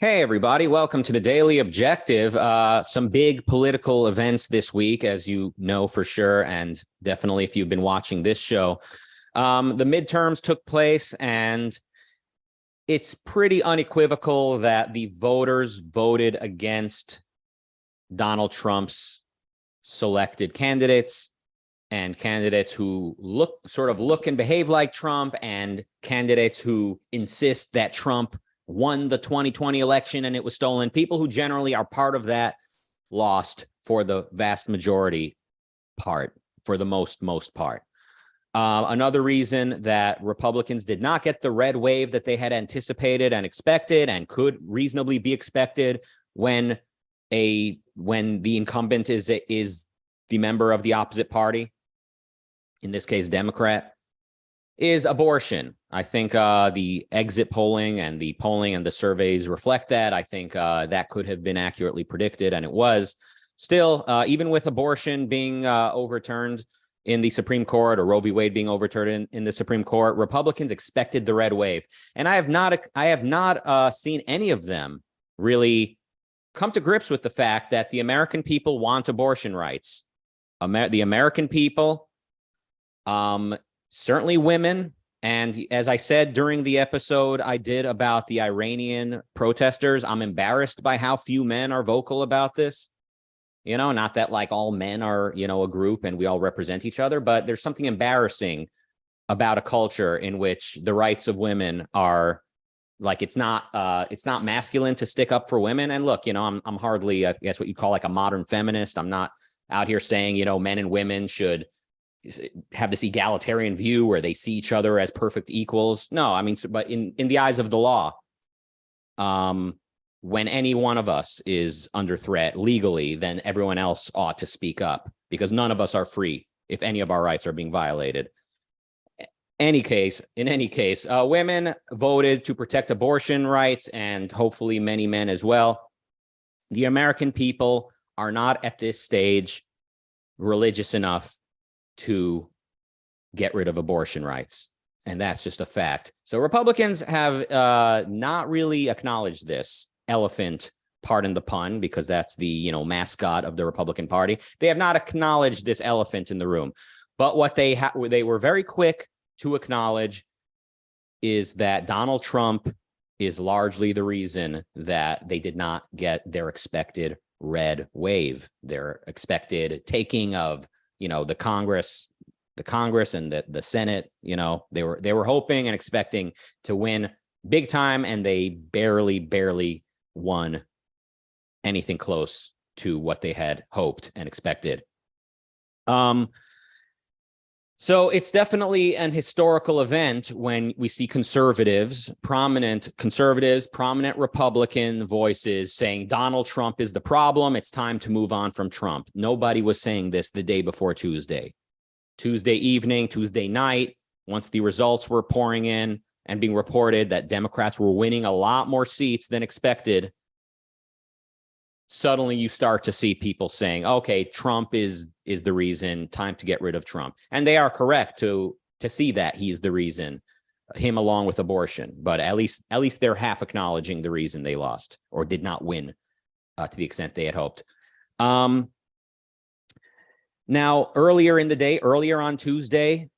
Hey, everybody. Welcome to the Daily Objective. Some big political events this week, as you know for sure, and definitely if you've been watching this show. The midterms took place, and it's pretty unequivocal that the voters voted against Donald Trump's selected candidates, and candidates who look and behave like Trump, and candidates who insist that Trump won the 2020 election and it was stolen. People who generally are part of that lost for the vast majority for the most part. Another reason that Republicans did not get the red wave that they had anticipated and expected and could reasonably be expected when the incumbent is the member of the opposite party, in this case Democrat, is abortion. I think the exit polling and the surveys reflect that. I think that could have been accurately predicted, and it was. Still, even with abortion being overturned in the Supreme Court, or Roe v. Wade being overturned in the Supreme Court, Republicans expected the red wave, and I have not seen any of them really come to grips with the fact that the American people want abortion rights. The American people, certainly women, and as I said during the episode I did about the Iranian protesters, I'm embarrassed by how few men are vocal about this. Not that like all men are, a group and we all represent each other, but there's something embarrassing about a culture in which the rights of women are like, it's not masculine to stick up for women. And look, I'm hardly, I guess, what you call like a modern feminist. I'm not out here saying, men and women should have this egalitarian view where they see each other as perfect equals. No, I mean, but in the eyes of the law, when any one of us is under threat legally, then everyone else ought to speak up, because none of us are free if any of our rights are being violated. In any case, women voted to protect abortion rights, and hopefully many men as well. The American people are not at this stage religious enough to get rid of abortion rights, and that's just a fact. So Republicans have not really acknowledged this elephant, pardon the pun, because that's the mascot of the Republican Party. They have not acknowledged this elephant in the room, but what they were very quick to acknowledge is that Donald Trump is largely the reason that they did not get their expected red wave, their expected taking of the Congress and the Senate. They were hoping and expecting to win big time, and they barely won anything close to what they had hoped and expected. So it's definitely an historical event when we see prominent Republican voices saying Donald Trump is the problem. It's time to move on from Trump. Nobody was saying this the day before Tuesday evening, Tuesday night, once the results were pouring in and being reported that Democrats were winning a lot more seats than expected. Suddenly you start to see people saying, okay, Trump is the reason, time to get rid of Trump. And they are correct to see that he's the reason, him along with abortion. But at least they're half acknowledging the reason they lost or did not win to the extent they had hoped. Now, earlier on Tuesday,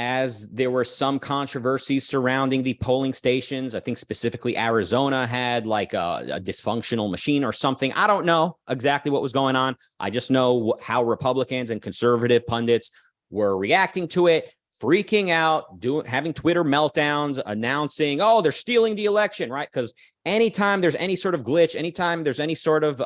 as there were some controversies surrounding the polling stations, I think specifically Arizona had like a dysfunctional machine or something. I don't know exactly what was going on. I just know how Republicans and conservative pundits were reacting to it, freaking out, having Twitter meltdowns, announcing, oh, they're stealing the election, right? Because anytime there's any sort of glitch, anytime there's any sort of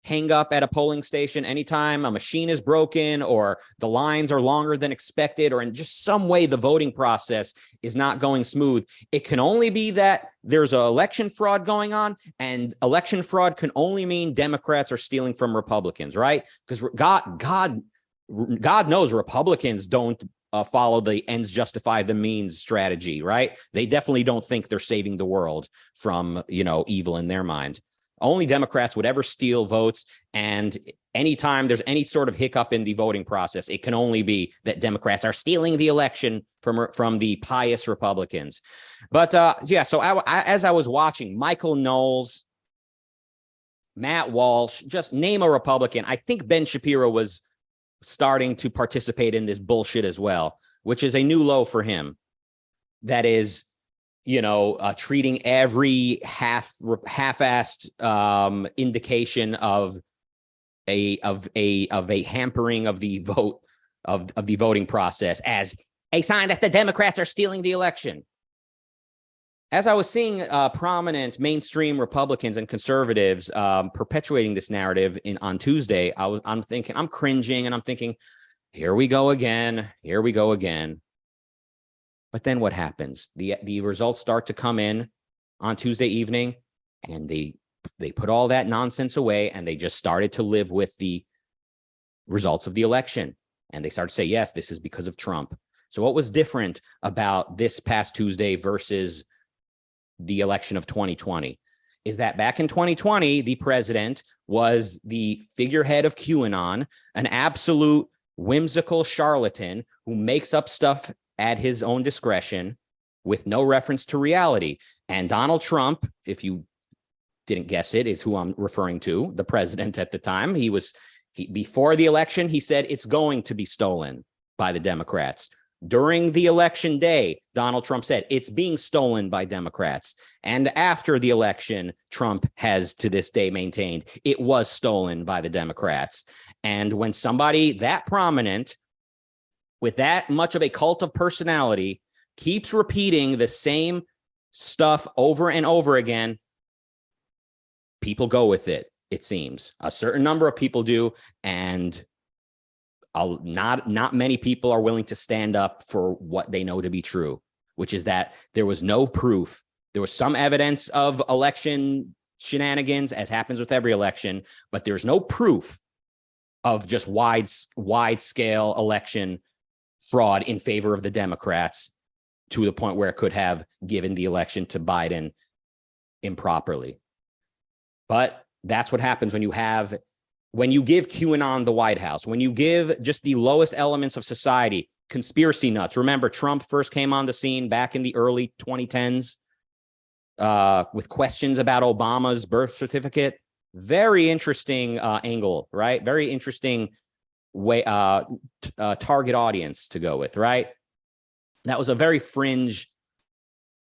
hang up at a polling station, anytime a machine is broken or the lines are longer than expected, or in just some way the voting process is not going smooth, it can only be that there's an election fraud going on, and election fraud can only mean Democrats are stealing from Republicans, right? Because God knows Republicans don't follow the ends justify the means strategy, right? They definitely don't think they're saving the world from, evil in their mind. Only Democrats would ever steal votes. And anytime there's any sort of hiccup in the voting process, it can only be that Democrats are stealing the election from the pious Republicans. But yeah, so as I was watching, Michael Knowles, Matt Walsh, just name a Republican. I think Ben Shapiro was starting to participate in this bullshit as well, which is a new low for him. That is, treating every half-assed indication of a hampering of the vote of the voting process as a sign that the Democrats are stealing the election. As I was seeing prominent mainstream Republicans and conservatives perpetuating this narrative on Tuesday, I'm thinking, I'm cringing, and I'm thinking, here we go again. Here we go again. But then what happens? The results start to come in on Tuesday evening, and they put all that nonsense away, and they just started to live with the results of the election. And they started to say, yes, this is because of Trump. So what was different about this past Tuesday versus the election of 2020 is that back in 2020, the president was the figurehead of QAnon, an absolute whimsical charlatan who makes up stuff at his own discretion with no reference to reality. And Donald Trump, if you didn't guess it, is who I'm referring to, the president at the time. Before the election, he said it's going to be stolen by the Democrats. During the election day, Donald Trump said it's being stolen by Democrats. And after the election, Trump has to this day maintained it was stolen by the Democrats. And when somebody that prominent with that much of a cult of personality keeps repeating the same stuff over and over again, people go with it, it seems. A certain number of people do, and not many people are willing to stand up for what they know to be true, which is that there was no proof. There was some evidence of election shenanigans, as happens with every election, but there's no proof of just wide-scale election fraud in favor of the Democrats to the point where it could have given the election to Biden improperly. But that's what happens when you give QAnon the White House, when you give just the lowest elements of society, conspiracy nuts. Remember, Trump first came on the scene back in the early 2010s with questions about Obama's birth certificate. Very interesting angle, right? Very interesting way, target audience to go with, right? That was a very fringe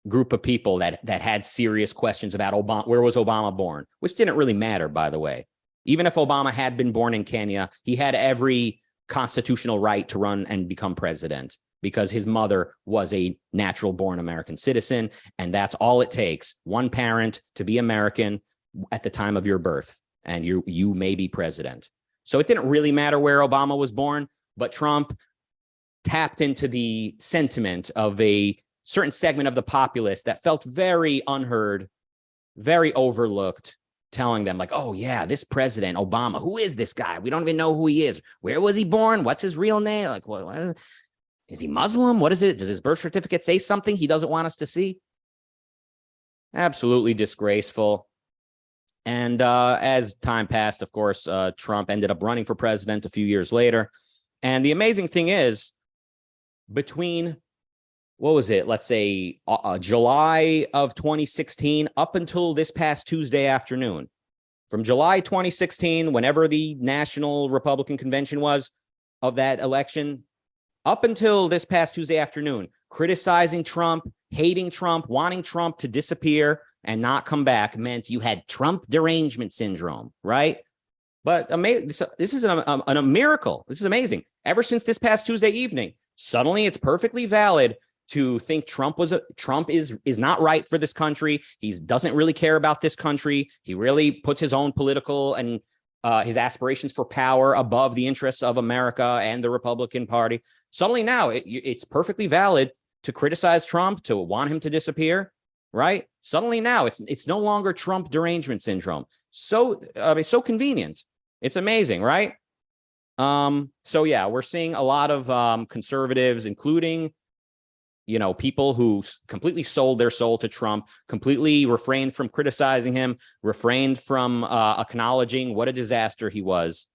group of people that had serious questions about Obama. Where was Obama born? Which didn't really matter, by the way. Even if Obama had been born in Kenya, he had every constitutional right to run and become president because his mother was a natural-born American citizen, and that's all it takes. One parent to be American at the time of your birth, and you may be president. So it didn't really matter where Obama was born, but Trump tapped into the sentiment of a certain segment of the populace that felt very unheard, very overlooked, telling them like, oh yeah, this president Obama, who is this guy? We don't even know who he is. Where was he born? What's his real name? Like, what is he Muslim? What is it? Does his birth certificate say something he doesn't want us to see? Absolutely disgraceful. And as time passed, of course, Trump ended up running for president a few years later. And the amazing thing is, between, what was it? Let's say July of 2016 up until this past Tuesday afternoon. From July 2016, whenever the National Republican Convention was of that election, up until this past Tuesday afternoon, criticizing Trump, hating Trump, wanting Trump to disappear and not come back meant you had Trump derangement syndrome, right? But this is a miracle. This is amazing. Ever since this past Tuesday evening, suddenly it's perfectly valid to think Trump is not right for this country. He doesn't really care about this country. He really puts his own political and his aspirations for power above the interests of America and the Republican Party. Suddenly now it's perfectly valid to criticize Trump, to want him to disappear, right? Suddenly now it's no longer Trump derangement syndrome. So it's so convenient. It's amazing, right? So yeah, we're seeing a lot of conservatives, including people who completely sold their soul to Trump, completely refrained from criticizing him, refrained from acknowledging what a disaster he was.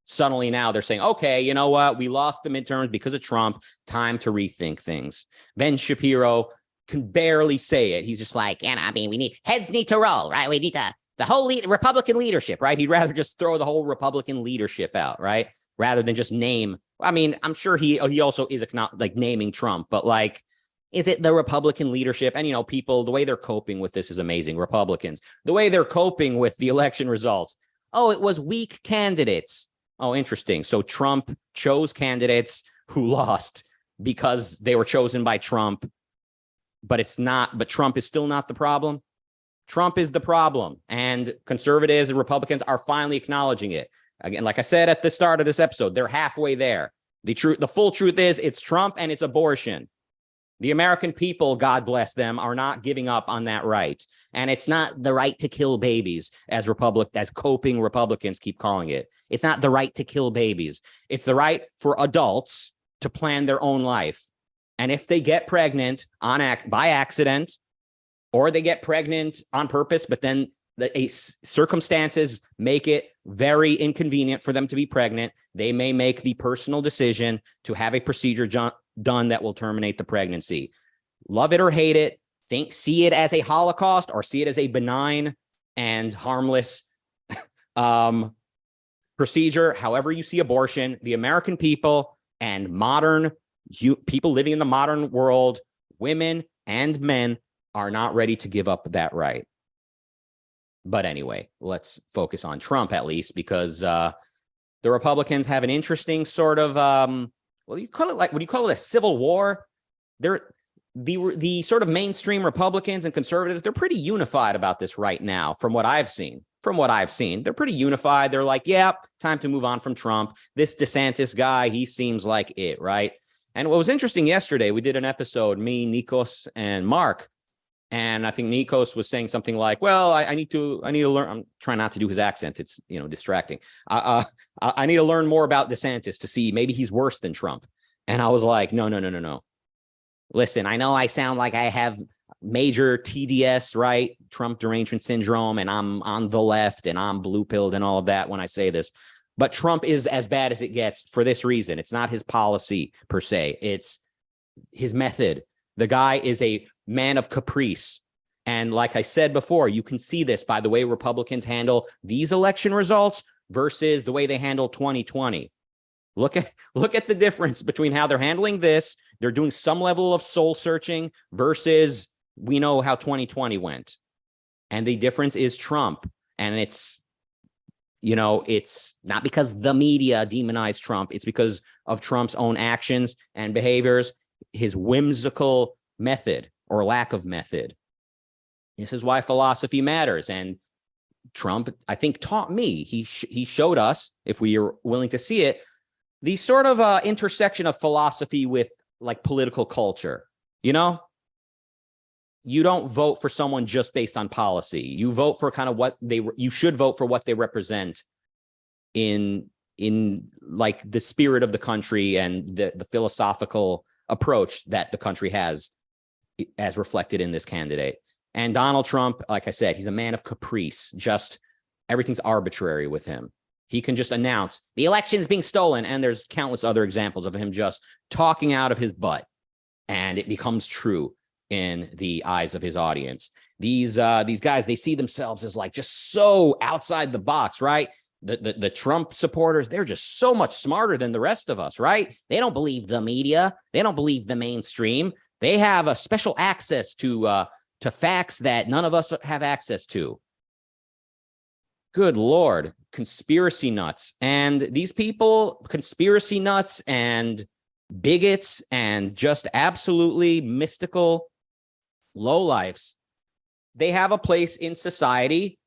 Suddenly now they're saying, okay, you know what? We lost the midterms because of Trump. Time to rethink things. Ben Shapiro can barely say it. He's just like, heads need to roll, right? We need the whole Republican leadership, right? He'd rather just throw the whole Republican leadership out, right? Rather than just name. I'm sure he also is like naming Trump, but like, is it the Republican leadership? And, people, the way they're coping with this is amazing. Republicans, the way they're coping with the election results. Oh, it was weak candidates. Oh, interesting. So Trump chose candidates who lost because they were chosen by Trump, but Trump is still not the problem. Trump is the problem, and conservatives and Republicans are finally acknowledging it. Again, like I said at the start of this episode, they're halfway there. The full truth is it's Trump and it's abortion. The American people, God bless them, are not giving up on that right. And it's not the right to kill babies, as coping Republicans keep calling it. It's not the right to kill babies. It's the right for adults to plan their own life. And if they get pregnant by accident, or they get pregnant on purpose, but then circumstances make it very inconvenient for them to be pregnant, they may make the personal decision to have a procedure done that will terminate the pregnancy. Love it or hate it, see it as a Holocaust or see it as a benign and harmless procedure. However you see abortion, the American people and people living in the modern world, women and men, are not ready to give up that right. But anyway, let's focus on Trump at least, because the Republicans have an interesting sort of what do you call it, a civil war? They're the sort of mainstream Republicans and conservatives, they're pretty unified about this right now, from what I've seen. They're pretty unified. They're like, yeah, time to move on from Trump. This DeSantis guy, he seems like it, right? And what was interesting yesterday, we did an episode, me, Nikos, and Mark. And I think Nikos was saying something like, well, I need to learn. I'm trying not to do his accent. It's, distracting. I need to learn more about DeSantis to see maybe he's worse than Trump. And I was like, no. Listen, I know I sound like I have major TDS, right? Trump derangement syndrome, and I'm on the left and I'm blue pilled and all of that when I say this. But Trump is as bad as it gets for this reason. It's not his policy per se. It's his method. The guy is a man of caprice. And like I said before, you can see this by the way Republicans handle these election results versus the way they handle 2020. Look at the difference between how they're handling this. They're doing some level of soul searching versus we know how 2020 went. And the difference is Trump. And it's not because the media demonized Trump. It's because of Trump's own actions and behaviors, his whimsical method or lack of method. This is why philosophy matters. And Trump, I think, taught me. He showed us, if we are willing to see it, the sort of intersection of philosophy with like political culture. You don't vote for someone just based on policy. You vote for kind of you should vote for what they represent in like the spirit of the country and the philosophical approach that the country has, as reflected in this candidate. And Donald Trump, like I said, he's a man of caprice. Just everything's arbitrary with him. He can just announce the election's being stolen. And there's countless other examples of him just talking out of his butt. And it becomes true in the eyes of his audience. These guys, they see themselves as like just so outside the box, right? The Trump supporters, they're just so much smarter than the rest of us, right? They don't believe the media. They don't believe the mainstream. They have a special access to facts that none of us have access to. Good Lord, conspiracy nuts. And these people, conspiracy nuts and bigots and just absolutely mystical lowlifes, they have a place in society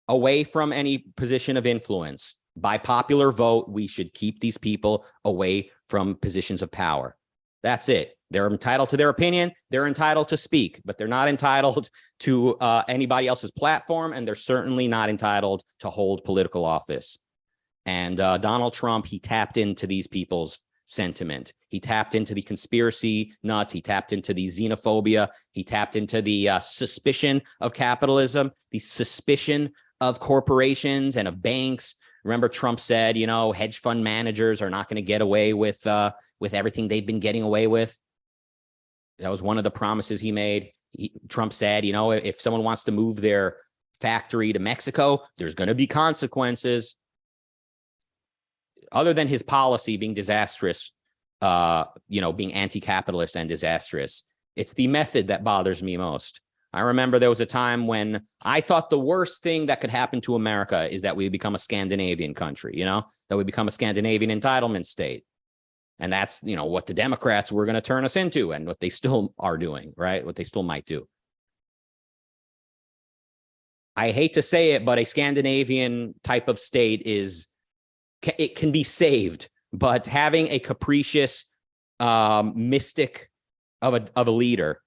away from any position of influence. By popular vote, we should keep these people away from positions of power. That's it. They're entitled to their opinion. They're entitled to speak, but they're not entitled to anybody else's platform, and they're certainly not entitled to hold political office. And Donald Trump, he tapped into these people's sentiment. He tapped into the conspiracy nuts. He tapped into the xenophobia. He tapped into the suspicion of capitalism, the suspicion of corporations and of banks. Remember, Trump said, you know, hedge fund managers are not going to get away with everything they've been getting away with. That was one of the promises he made. Trump said, you know, if someone wants to move their factory to Mexico, there's going to be consequences. Other than his policy being disastrous, you know, being anti-capitalist and disastrous, it's the method that bothers me most. I remember there was a time when I thought the worst thing that could happen to America is that we become a Scandinavian country, you know, that we become a Scandinavian entitlement state. And that's, you know, what the Democrats were going to turn us into and what they still are doing, right? What they still might do. I hate to say it, but a Scandinavian type of state it can be saved, but having a capricious mystic of a leader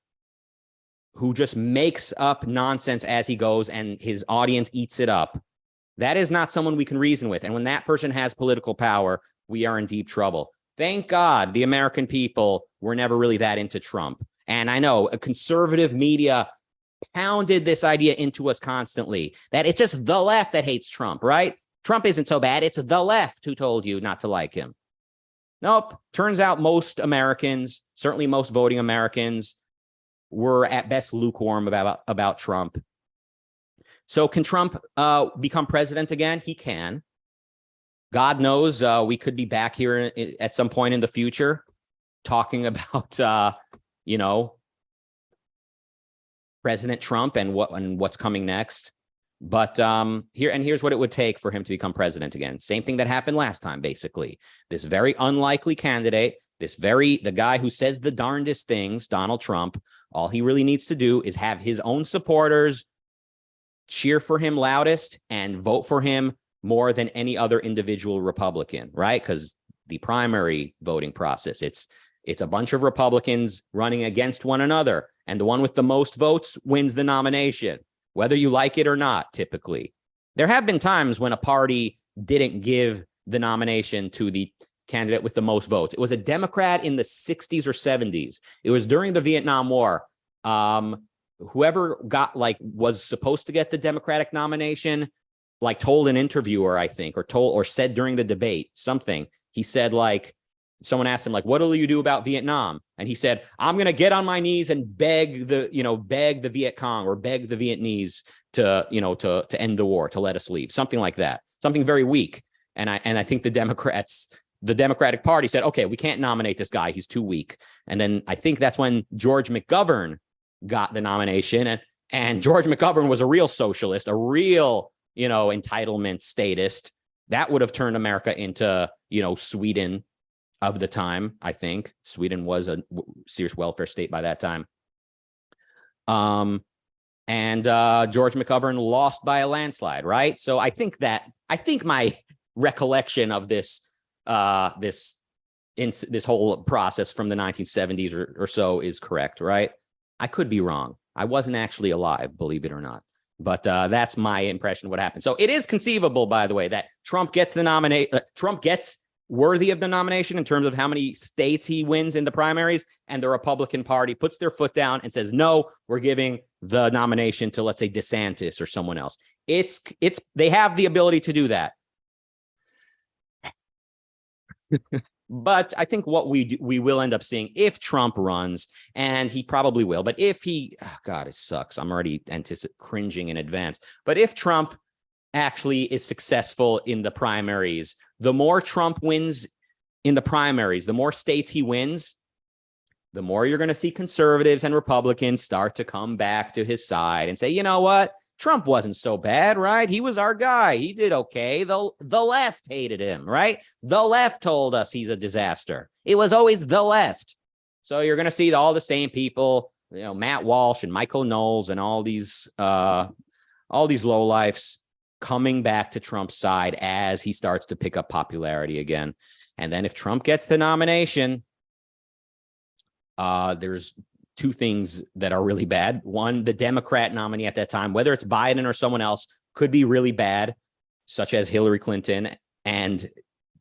who just makes up nonsense as he goes and his audience eats it up, that is not someone we can reason with. And when that person has political power, we are in deep trouble. Thank God the American people were never really that into Trump. And I know a conservative media pounded this idea into us constantly, that it's just the left that hates Trump, right? Trump isn't so bad. It's the left who told you not to like him. Nope. Turns out most Americans, certainly most voting Americans, were at best lukewarm about Trump. So can Trump become president again? He can. God knows we could be back here at some point in the future talking about, you know, President Trump and what's coming next. But here's what it would take for him to become president again. Same thing that happened last time, basically. This very unlikely candidate, the guy who says the darndest things, Donald Trump, all he really needs to do is have his own supporters cheer for him loudest and vote for him more than any other individual Republican, right? Because the primary voting process, it's a bunch of Republicans running against one another, and the one with the most votes wins the nomination, whether you like it or not, typically. There have been times when a party didn't give the nomination to the candidate with the most votes. It was a Democrat in the 60s or 70s. It was during the Vietnam War. Whoever was supposed to get the Democratic nomination, told an interviewer, I think, or said during the debate something. He said, someone asked him, what will you do about Vietnam? And he said, I'm going to get on my knees and beg the Viet Cong or beg the Vietnamese to end the war, to let us leave, something like that, something very weak. And I think the Democratic Party said, okay, we can't nominate this guy. He's too weak. And then I think that's when George McGovern got the nomination. And George McGovern was a real socialist, a real, entitlement statist. That would have turned America into, Sweden of the time. I think Sweden was a serious welfare state by that time. And George McGovern lost by a landslide, right? So I think my recollection of this whole process from the 1970s or so is correct, right? I could be wrong. I wasn't actually alive, believe it or not. But that's my impression of what happened. So it is conceivable, by the way, that Trump gets Trump gets worthy of the nomination in terms of how many states he wins in the primaries, and the Republican Party puts their foot down and says, no, we're giving the nomination to, let's say, DeSantis or someone else. They have the ability to do that. But I think what we will end up seeing if Trump runs, and he probably will, but if he, oh God, it sucks. I'm already cringing in advance. But if Trump actually is successful in the primaries, the more Trump wins in the primaries, the more states he wins, the more you're going to see conservatives and Republicans start to come back to his side and say, you know what? Trump wasn't so bad, right? He was our guy. He did okay. The left hated him, right? The left told us he's a disaster. It was always the left. So you're going to see all the same people, Matt Walsh and Michael Knowles and all these lowlifes coming back to Trump's side as he starts to pick up popularity again. And then if Trump gets the nomination, there's two things that are really bad. One, the Democrat nominee at that time, whether it's Biden or someone else, could be really bad, such as Hillary Clinton. And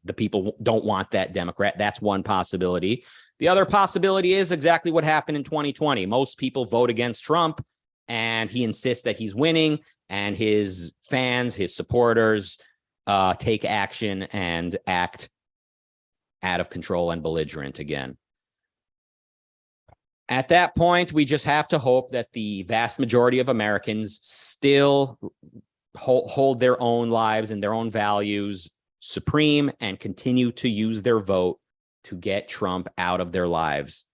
the people don't want that Democrat. That's one possibility. The other possibility is exactly what happened in 2020. Most people vote against Trump, and he insists that he's winning, and his fans, his supporters, take action and act out of control and belligerent again. At that point, we just have to hope that the vast majority of Americans still hold their own lives and their own values supreme and continue to use their vote to get Trump out of their lives.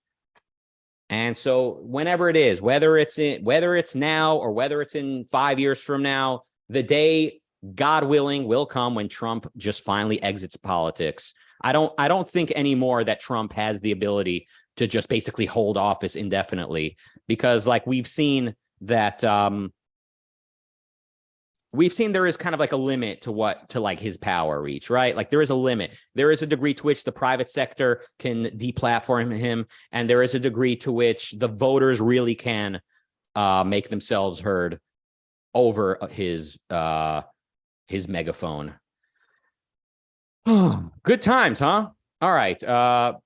And so whenever it is, whether it's now or whether it's in 5 years from now, the day, God willing, will come when Trump just finally exits politics. I don't think anymore that Trump has the ability to just basically hold office indefinitely, because like we've seen that there is kind of like a limit to like his power reach, right? Like there is a limit. There is a degree to which the private sector can deplatform him, and there is a degree to which the voters really can make themselves heard over his megaphone. Good times, huh? All right.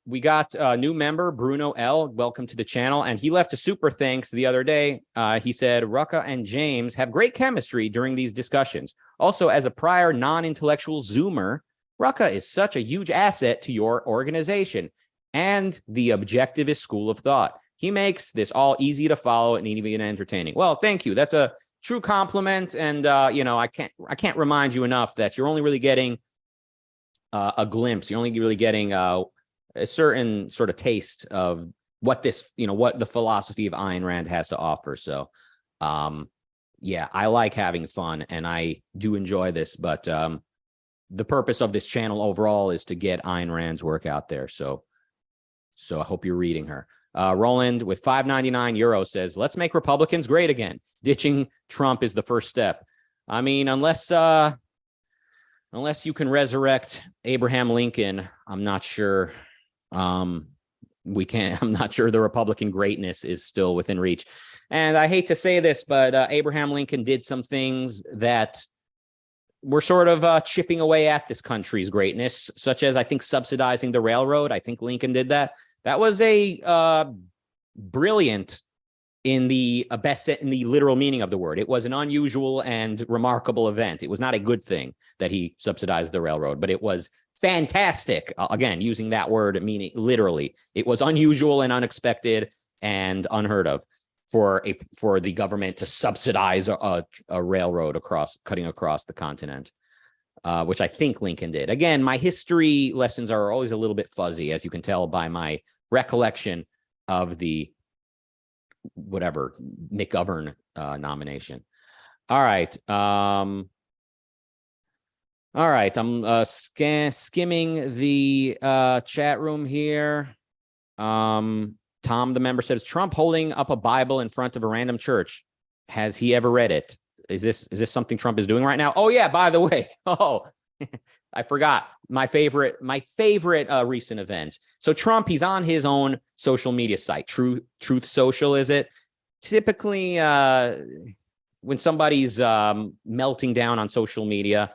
We got a new member, Bruno L. Welcome to the channel. And he left a super thanks the other day. He said, Rucka and James have great chemistry during these discussions. Also, as a prior non-intellectual Zoomer, Rucka is such a huge asset to your organization and the objectivist school of thought. He makes this all easy to follow and even entertaining. Well, thank you. That's a true compliment. And, I can't remind you enough that you're only really getting a glimpse. You're only really getting a certain sort of taste of what what the philosophy of Ayn Rand has to offer. So, yeah, I like having fun and I do enjoy this, but the purpose of this channel overall is to get Ayn Rand's work out there. So I hope you're reading her. Roland with 5.99 euros says, let's make Republicans great again. Ditching Trump is the first step. I mean, unless you can resurrect Abraham Lincoln, I'm not sure we can. I'm not sure the Republican greatness is still within reach. And I hate to say this, but Abraham Lincoln did some things that were sort of chipping away at this country's greatness, such as I think subsidizing the railroad. I think Lincoln did that. That was a brilliant in the literal meaning of the word. It was an unusual and remarkable event. It was not a good thing that he subsidized the railroad, but it was fantastic. Again, using that word meaning literally, it was unusual and unexpected and unheard of for the government to subsidize a railroad cutting across the continent, which I think Lincoln did. Again, my history lessons are always a little bit fuzzy, as you can tell by my recollection of the whatever McGovern nomination. All right. I'm skimming the chat room here. Tom, the member, says, Trump holding up a Bible in front of a random church. Has he ever read it? Is this something Trump is doing right now? Oh yeah, by the way. Oh, I forgot my favorite recent event. So Trump, he's on his own social media site, Truth Social, is it? Typically, when somebody's melting down on social media,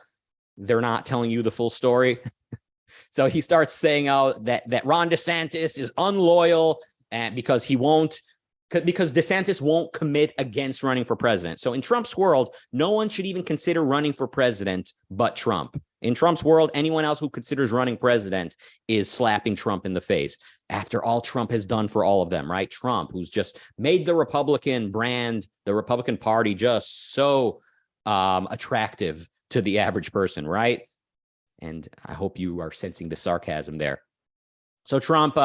they're not telling you the full story. So he starts saying that Ron DeSantis is unloyal and because DeSantis won't commit against running for president. So in Trump's world, no one should even consider running for president but Trump. In Trump's world, anyone else who considers running president is slapping Trump in the face after all Trump has done for all of them, right? Trump, who's just made the Republican brand, the Republican Party, just so attractive to the average person, right? And I hope you are sensing the sarcasm there. So Trump,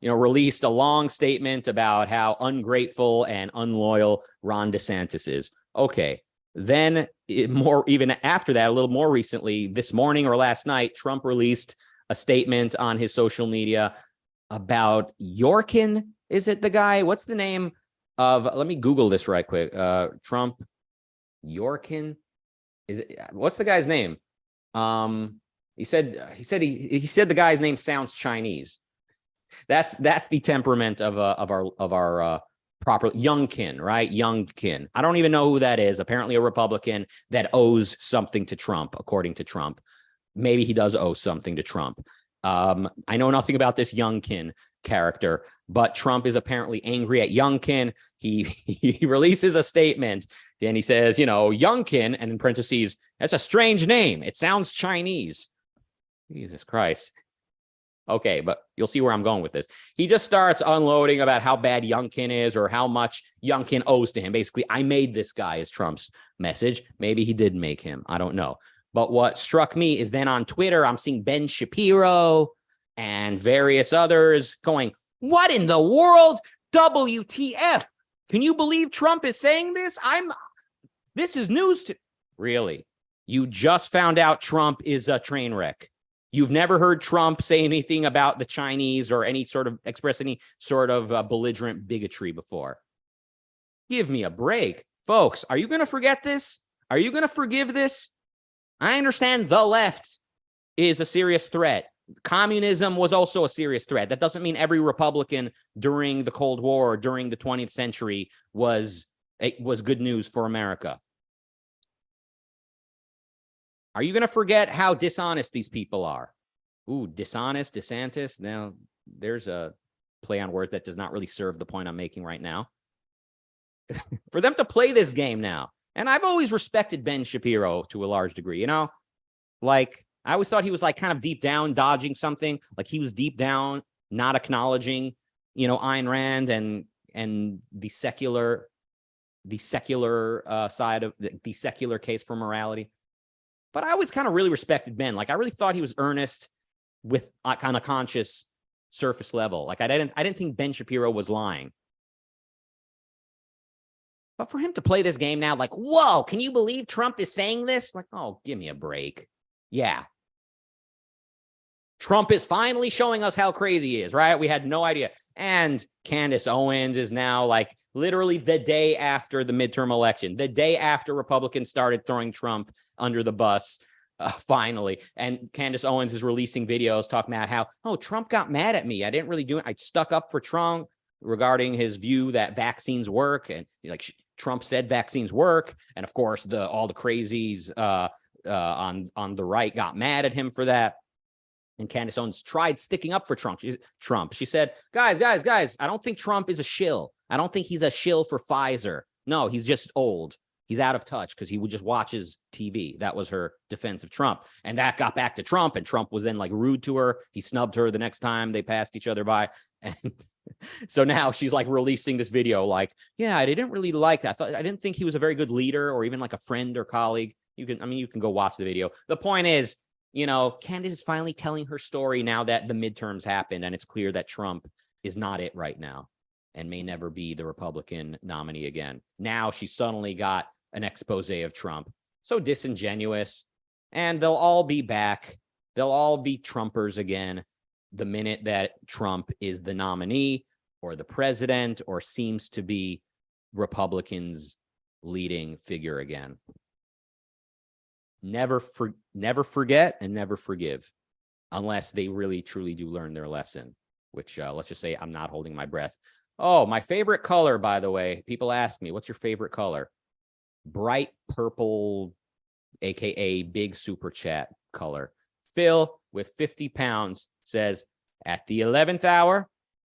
released a long statement about how ungrateful and unloyal Ron DeSantis is. Okay. Then even after that, a little more recently, this morning or last night, Trump released a statement on his social media about Yorkin. Is it the guy? What's the name of? Let me Google this right quick. Trump Yorkin. What's the guy's name? He said the guy's name sounds Chinese. That's the temperament of our proper Youngkin, right? Youngkin. I don't even know who that is. Apparently a Republican that owes something to Trump, according to Trump. maybe he does owe something to Trump. I know nothing about this Youngkin character, but Trump is apparently angry at Youngkin. He releases a statement and he says, you know, Youngkin, and in parentheses, that's a strange name. It sounds Chinese. Jesus Christ. Okay, but you'll see where I'm going with this. He just starts unloading about how bad Youngkin is or how much Youngkin owes to him. Basically, I made this guy is Trump's message. Maybe he did make him. I don't know. But what struck me is then on Twitter, I'm seeing Ben Shapiro and various others going, what in the world? WTF? Can you believe Trump is saying this? This is news to really. You just found out Trump is a train wreck. You've never heard Trump say anything about the Chinese or express any sort of belligerent bigotry before. Give me a break. Folks, are you going to forget this? Are you going to forgive this? I understand the left is a serious threat. Communism was also a serious threat. That doesn't mean every Republican during the Cold War or during the 20th century was good news for America. Are you going to forget how dishonest these people are? Ooh, dishonest, DeSantis. Now, there's a play on words that does not really serve the point I'm making right now. For them to play this game now, and I've always respected Ben Shapiro to a large degree, you know, like I always thought he was like kind of deep down dodging something, like he was deep down not acknowledging, you know, Ayn Rand and the secular side of the secular case for morality. But I always kind of really respected Ben. Like I really thought he was earnest with kind of conscious surface level. Like I didn't think Ben Shapiro was lying. But for him to play this game now, like, whoa, can you believe Trump is saying this? Like, oh, give me a break. Yeah. Trump is finally showing us how crazy he is, right? We had no idea. And Candace Owens is now like literally the day after the midterm election, the day after Republicans started throwing Trump under the bus, finally. And Candace Owens is releasing videos talking about how, oh, Trump got mad at me. I didn't really do it. I stuck up for Trump regarding his view that vaccines work. And like Trump said vaccines work. And of course, all the crazies on the right got mad at him for that. And Candace Owens tried sticking up for Trump. She said, guys, I don't think Trump is a shill. I don't think he's a shill for Pfizer. No, he's just old. He's out of touch because he would just watches TV. That was her defense of Trump. And that got back to Trump. And Trump was then like rude to her. He snubbed her the next time they passed each other by. And so now she's like releasing this video like, yeah, I didn't really like that. I didn't think he was a very good leader or even like a friend or colleague. You can go watch the video. The point is, you know, Candace is finally telling her story now that the midterms happened and it's clear that Trump is not it right now and may never be the Republican nominee again. Now she suddenly got an expose of Trump. So disingenuous. And they'll all be back. They'll all be Trumpers again the minute that Trump is the nominee or the president or seems to be Republicans' leading figure again. Never forget and never forgive unless they really truly do learn their lesson, which let's just say I'm not holding my breath. Oh, my favorite color, by the way, people ask me, what's your favorite color? Bright purple, aka big super chat color. Phil with 50 pounds says, at the 11th hour,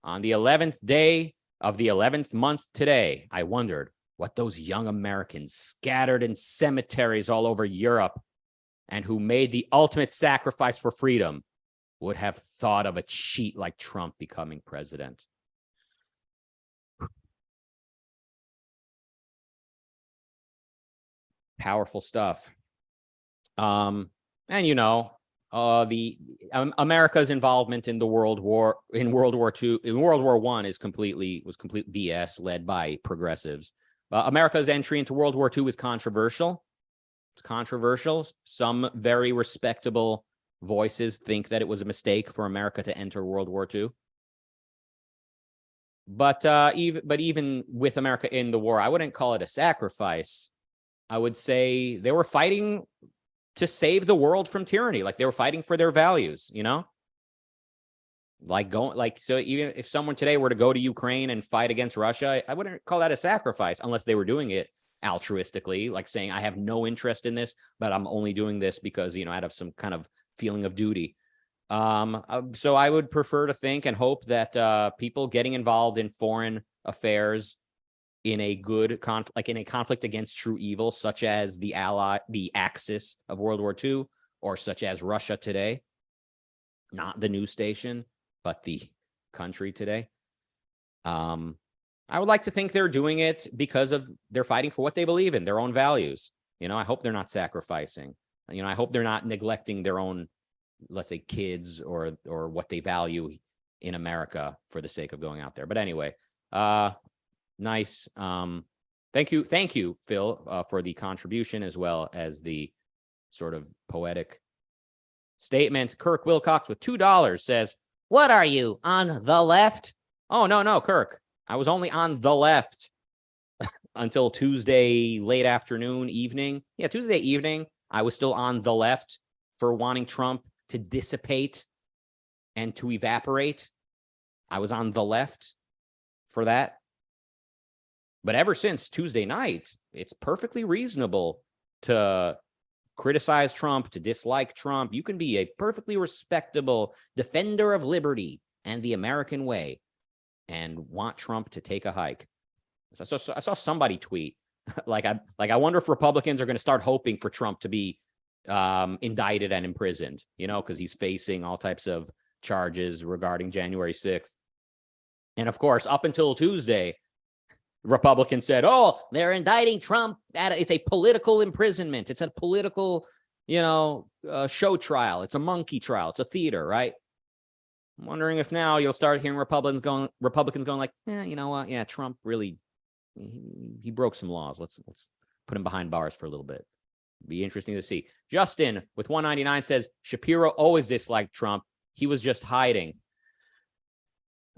on the 11th day of the 11th month today, I wondered what those young Americans scattered in cemeteries all over Europe and who made the ultimate sacrifice for freedom would have thought of a cheat like Trump becoming president. Powerful stuff. And you know, America's involvement in the World War II, in World War I was complete BS led by progressives. America's entry into World War II is controversial. It's controversial. Some very respectable voices think that it was a mistake for America to enter World War II. But even with America in the war, I wouldn't call it a sacrifice. I would say they were fighting to save the world from tyranny. Like they were fighting for their values, you know? So even if someone today were to go to Ukraine and fight against Russia, I wouldn't call that a sacrifice unless they were doing it altruistically, like saying, I have no interest in this, but I'm only doing this because, out of some kind of feeling of duty. So I would prefer to think and hope that people getting involved in foreign affairs in a good conflict, like in a conflict against true evil, such as the Axis of World War II, or such as Russia today, not the news station, but the country today. I would like to think they're doing it because they're fighting for what they believe in, their own values. I hope they're not sacrificing. I hope they're not neglecting their own, let's say, kids or what they value in America for the sake of going out there. But anyway, nice. Thank you, Phil, for the contribution as well as the sort of poetic statement. Kirk Wilcox with $2 says, "What are you, on the left?" Oh, no, Kirk. I was only on the left until Tuesday late afternoon, evening. Yeah, Tuesday evening, I was still on the left for wanting Trump to dissipate and to evaporate. I was on the left for that. But ever since Tuesday night, it's perfectly reasonable to criticize Trump, to dislike Trump. You can be a perfectly respectable defender of liberty and the American way and want Trump to take a hike. So I saw somebody tweet, I wonder if Republicans are going to start hoping for Trump to be indicted and imprisoned, because he's facing all types of charges regarding January 6th. And of course, up until Tuesday, Republicans said, oh, they're indicting Trump. It's a political imprisonment. It's a political, show trial. It's a monkey trial. It's a theater, right? I'm wondering if now you'll start hearing Republicans going like, you know what? Yeah, Trump really, he broke some laws. Let's put him behind bars for a little bit. Be interesting to see. Justin with 199 says, Shapiro always disliked Trump. He was just hiding.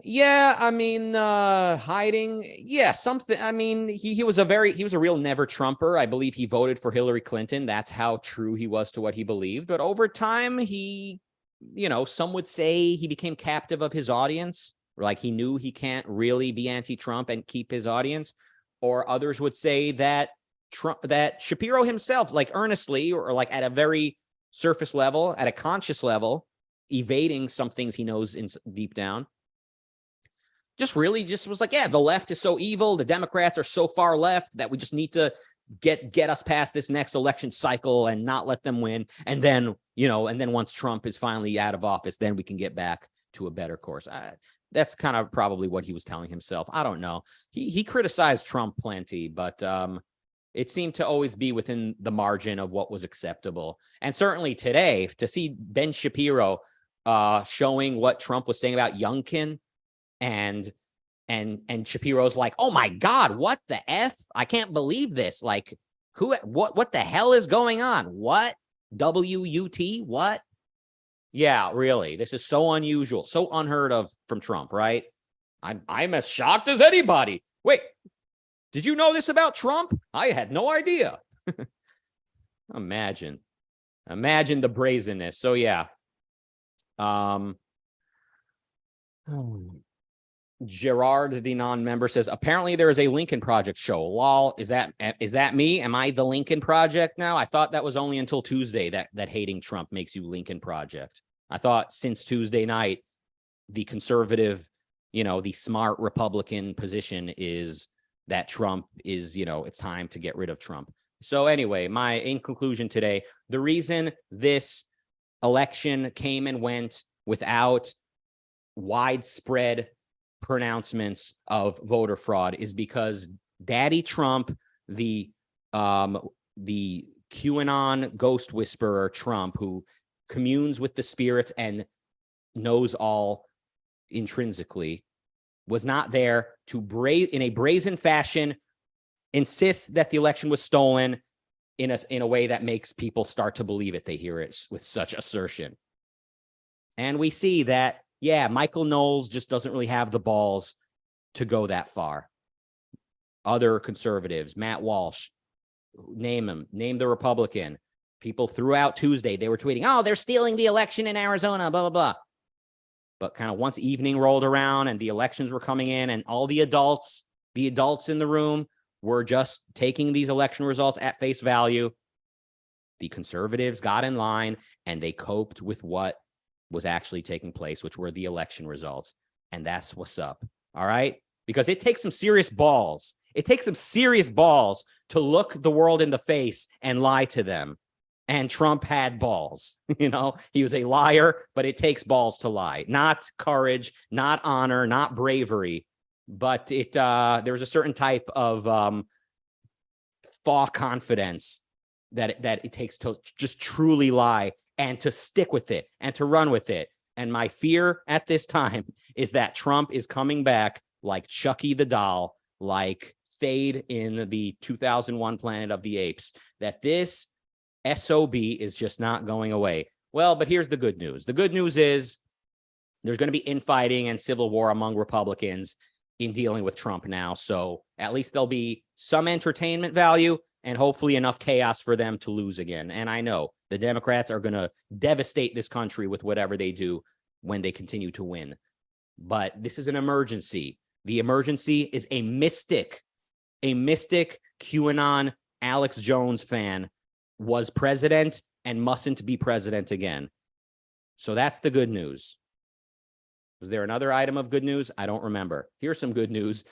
Yeah, I mean, hiding. Yeah, something. I mean, he was a real never Trumper. I believe he voted for Hillary Clinton. That's how true he was to what he believed. But over time, he, some would say he became captive of his audience. Like he knew he can't really be anti-Trump and keep his audience. Or others would say that Shapiro himself, like earnestly or like at a very surface level, at a conscious level, evading some things he knows deep down, just was like, yeah, the left is so evil. The Democrats are so far left that we just need to get us past this next election cycle and not let them win. And then, and then once Trump is finally out of office, then we can get back to a better course. That's kind of probably what he was telling himself. I don't know. He criticized Trump plenty, but it seemed to always be within the margin of what was acceptable. And certainly today, to see Ben Shapiro showing what Trump was saying about Youngkin, and Shapiro's like, oh my God, what the F? I can't believe this. Like, what the hell is going on? What? WUT? What? Yeah, really. This is so unusual, so unheard of from Trump, right? I'm as shocked as anybody. Wait, did you know this about Trump? I had no idea. Imagine the brazenness. So yeah. Gerard, the non-member, says, apparently there is a Lincoln Project show. Lol, is that me? Am I the Lincoln Project now? I thought that was only until Tuesday that hating Trump makes you Lincoln Project. I thought since Tuesday night, the conservative, the smart Republican position is that Trump is, it's time to get rid of Trump. So anyway, in conclusion today, the reason this election came and went without widespread pronouncements of voter fraud is because Daddy Trump, the QAnon ghost whisperer Trump, who communes with the spirits and knows all intrinsically, was not there to in a brazen fashion insist that the election was stolen in a way that makes people start to believe it. They hear it with such assertion. And we see that, yeah, Michael Knowles just doesn't really have the balls to go that far. Other conservatives, Matt Walsh, name the Republican. People throughout Tuesday, they were tweeting, oh, they're stealing the election in Arizona, blah, blah, blah. But kind of once evening rolled around and the elections were coming in and all the adults in the room were just taking these election results at face value. The conservatives got in line and they coped with what was actually taking place, which were the election results. And that's what's up. All right. Because it takes some serious balls. It takes some serious balls to look the world in the face and lie to them. And Trump had balls. He was a liar, but it takes balls to lie. Not courage, not honor, not bravery, but there's a certain type of thaw confidence that it takes to just truly lie and to stick with it and to run with it. And my fear at this time is that Trump is coming back like Chucky the doll, like Thade in the 2001 Planet of the Apes, that this SOB is just not going away. Well, but here's the good news. The good news is there's going to be infighting and civil war among Republicans in dealing with Trump now. So at least there'll be some entertainment value and hopefully enough chaos for them to lose again. And I know the Democrats are going to devastate this country with whatever they do when they continue to win. But this is an emergency. The emergency is a mystic QAnon Alex Jones fan was president and mustn't be president again. So that's the good news. Was there another item of good news? I don't remember. Here's some good news.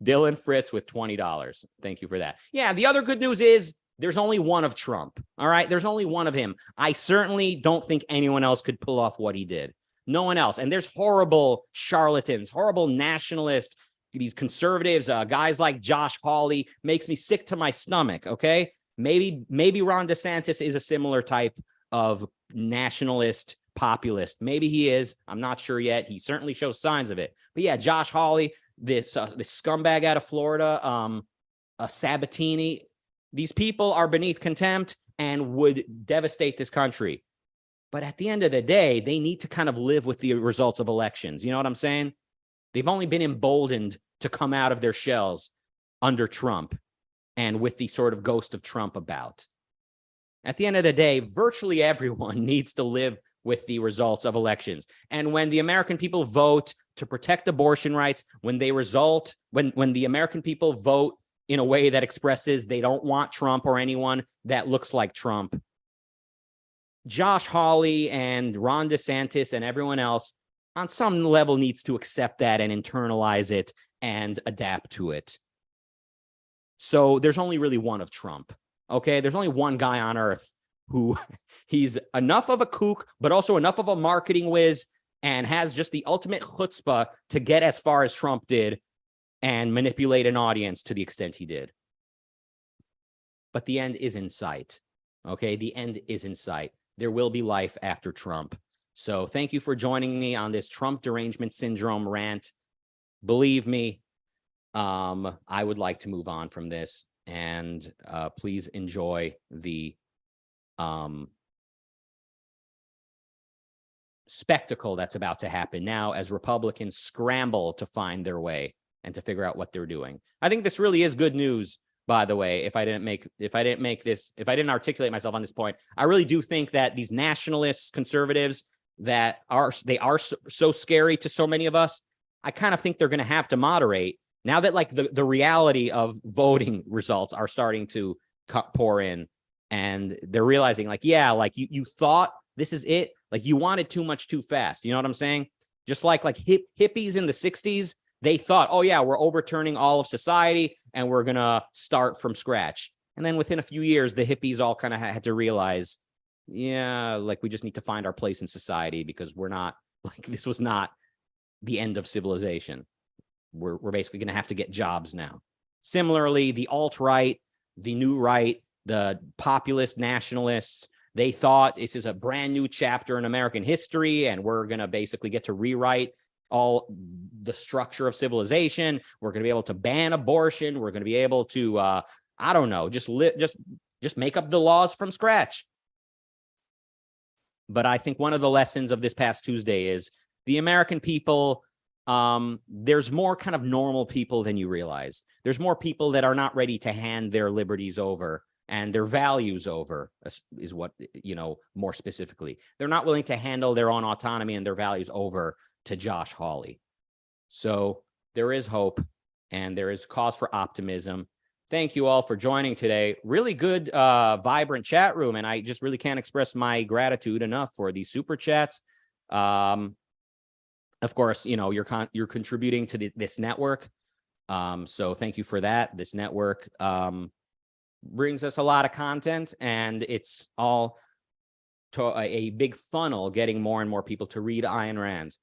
Dylan Fritz with $20. Thank you for that. Yeah, the other good news is there's only one of Trump. All right, there's only one of him. I certainly don't think anyone else could pull off what he did. No one else. And there's horrible charlatans, horrible nationalists, these conservatives, guys like Josh Hawley, makes me sick to my stomach, okay? Maybe Ron DeSantis is a similar type of nationalist populist. Maybe he is. I'm not sure yet. He certainly shows signs of it. But yeah, Josh Hawley, this scumbag out of Florida, Sabatini, these people are beneath contempt and would devastate this country. But at the end of the day, they need to kind of live with the results of elections. You know what I'm saying? They've only been emboldened to come out of their shells under Trump and with the sort of ghost of Trump about. At the end of the day, virtually everyone needs to live with the results of elections. And when the American people vote to protect abortion rights, when the American people vote in a way that expresses they don't want Trump or anyone that looks like Trump, Josh Hawley and Ron DeSantis and everyone else on some level needs to accept that and internalize it and adapt to it. So there's only really one of Trump, okay? There's only one guy on earth who he's enough of a kook, but also enough of a marketing whiz and has just the ultimate chutzpah to get as far as Trump did and manipulate an audience to the extent he did. But the end is in sight, okay? The end is in sight. There will be life after Trump. So thank you for joining me on this Trump derangement syndrome rant. Believe me, I would like to move on from this, and please enjoy the spectacle that's about to happen now as Republicans scramble to find their way and to figure out what they're doing. I think this really is good news, by the way. If I didn't articulate myself on this point, I really do think that these nationalists, conservatives that are so scary to so many of us, I kind of think they're going to have to moderate now that like the reality of voting results are starting to pour in, and they're realizing like, yeah, like you thought this is it. Like you wanted too much too fast. You know what I'm saying? Just like hippies in the 60s, they thought, oh yeah, we're overturning all of society and we're going to start from scratch. And then within a few years, the hippies all kind of had to realize, yeah, like we just need to find our place in society because we're not like, this was not the end of civilization. We're basically going to have to get jobs now. Similarly, the alt-right, the new right, the populist nationalists, they thought this is a brand new chapter in American history and we're going to basically get to rewrite all the structure of civilization. We're going to be able to ban abortion. We're going to be able to, I don't know, just make up the laws from scratch. But I think one of the lessons of this past Tuesday is the American people, there's more kind of normal people than you realize. There's more people that are not ready to hand their liberties over and their values over, is what, you know, more specifically. They're not willing to handle their own autonomy and their values over to Josh Hawley. So there is hope and there is cause for optimism. Thank you all for joining today. Really good, vibrant chat room, and I just really can't express my gratitude enough for these super chats. Of course, you know, you're contributing to this network, so thank you for that. This network brings us a lot of content, and it's all to a big funnel, getting more and more people to read Ayn Rand.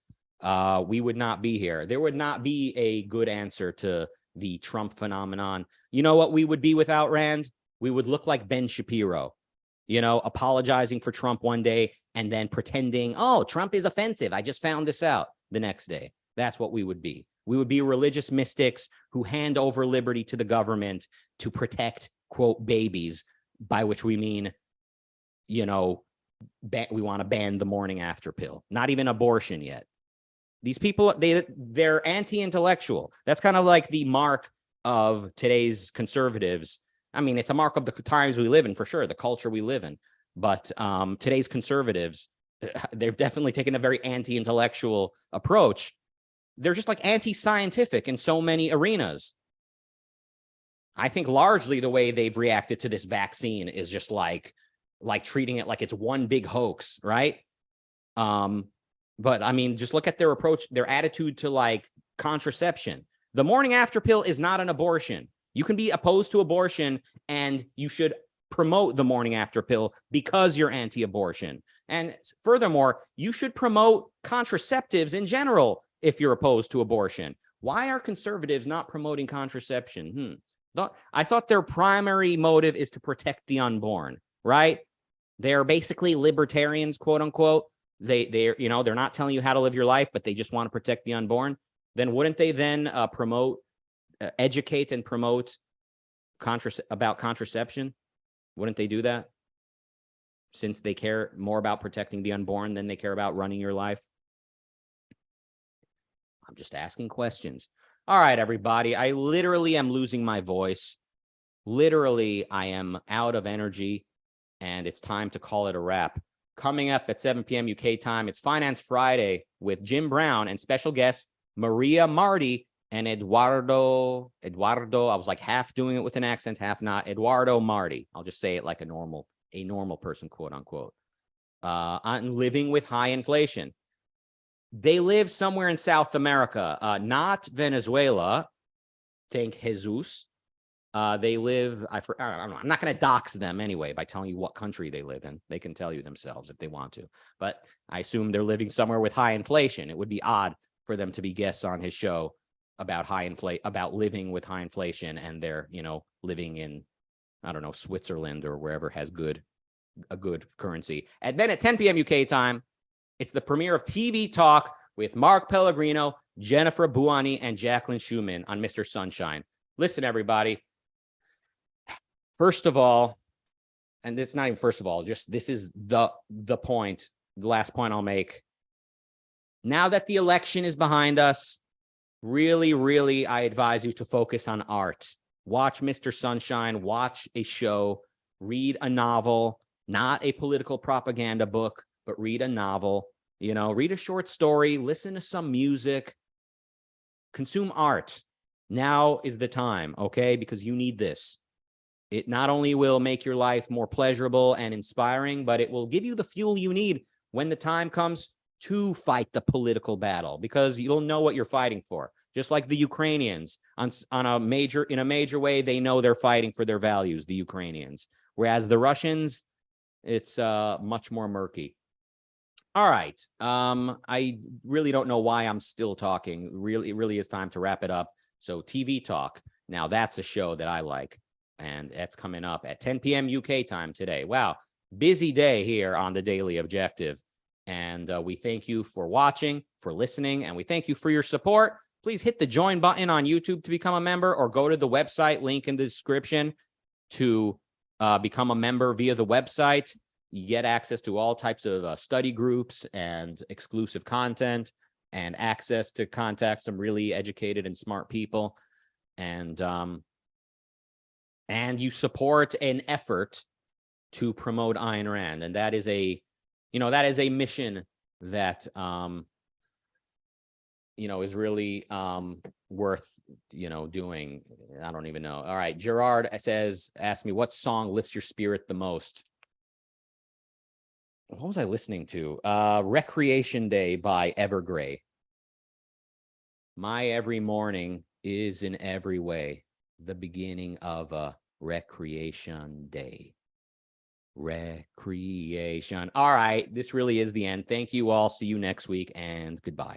We would not be here. There would not be a good answer to the Trump phenomenon. You know what we would be without Rand? We would look like Ben Shapiro, you know, apologizing for Trump one day and then pretending, oh, Trump is offensive. I just found this out the next day. That's what we would be. We would be religious mystics who hand over liberty to the government to protect, quote, babies, by which we mean, you know, we want to ban the morning after pill, not even abortion yet. These people, they're anti-intellectual. That's kind of like the mark of today's conservatives. I mean, it's a mark of the times we live in, for sure, the culture we live in. But today's conservatives, they've definitely taken a very anti-intellectual approach. They're just like anti-scientific in so many arenas. I think largely the way they've reacted to this vaccine is just like treating it like it's one big hoax, right? But I mean, just look at their approach, their attitude to like contraception. The morning after pill is not an abortion. You can be opposed to abortion and you should promote the morning after pill because you're anti-abortion. And furthermore, you should promote contraceptives in general if you're opposed to abortion. Why are conservatives not promoting contraception? I thought their primary motive is to protect the unborn, right? They're basically libertarians, quote unquote. They're not telling you how to live your life, but they just want to protect the unborn. Then wouldn't they then educate and promote about contraception? Wouldn't they do that? Since they care more about protecting the unborn than they care about running your life. I'm just asking questions. All right, everybody. I literally am losing my voice. Literally, I am out of energy, and it's time to call it a wrap. Coming up at 7 p.m. UK time, it's Finance Friday with Jim Brown and special guests Maria Marty and Eduardo. I was like half doing it with an accent, half not. Eduardo Marty. I'll just say it like a normal person, quote unquote. On living with high inflation. They live somewhere in South America, not Venezuela. Thank Jesus. They live, I don't know, I'm not going to dox them anyway by telling you what country they live in. They can tell you themselves if they want to. But I assume they're living somewhere with high inflation. It would be odd for them to be guests on his show about about living with high inflation, and they're, you know, living in, I don't know, Switzerland or wherever has a good currency. And then at 10 p.m. UK time, it's the premiere of TV Talk with Mark Pellegrino, Jennifer Buoni, and Jacqueline Schumann on Mr. Sunshine. Listen, everybody. First of all, and it's not even first of all, just this is the point, the last point I'll make. Now that the election is behind us, really, really, I advise you to focus on art. Watch Mr. Sunshine, watch a show, read a novel, not a political propaganda book, but read a novel, you know, read a short story, listen to some music, consume art. Now is the time, okay? Because you need this. It not only will make your life more pleasurable and inspiring, but it will give you the fuel you need when the time comes to fight the political battle, because you'll know what you're fighting for. Just like the Ukrainians, in a major way, they know they're fighting for their values, the Ukrainians. Whereas the Russians, it's much more murky. All right. I really don't know why I'm still talking. It really is time to wrap it up. So TV Talk. Now that's a show that I like. And that's coming up at 10 p.m. UK time today. Wow. Busy day here on the Daily Objective. And we thank you for watching, for listening, and we thank you for your support. Please hit the join button on YouTube to become a member, or go to the website, link in the description, to become a member via the website. You get access to all types of study groups and exclusive content, and access to contact some really educated and smart people. And you support an effort to promote Ayn Rand. And that is a mission that, is really worth doing? I don't even know. All right. Gerard asked me, what song lifts your spirit the most? What was I listening to? Recreation Day by Evergrey. My every morning is in every way the beginning of a recreation day. Recreation. All right. This really is the end. Thank you all. See you next week, and goodbye.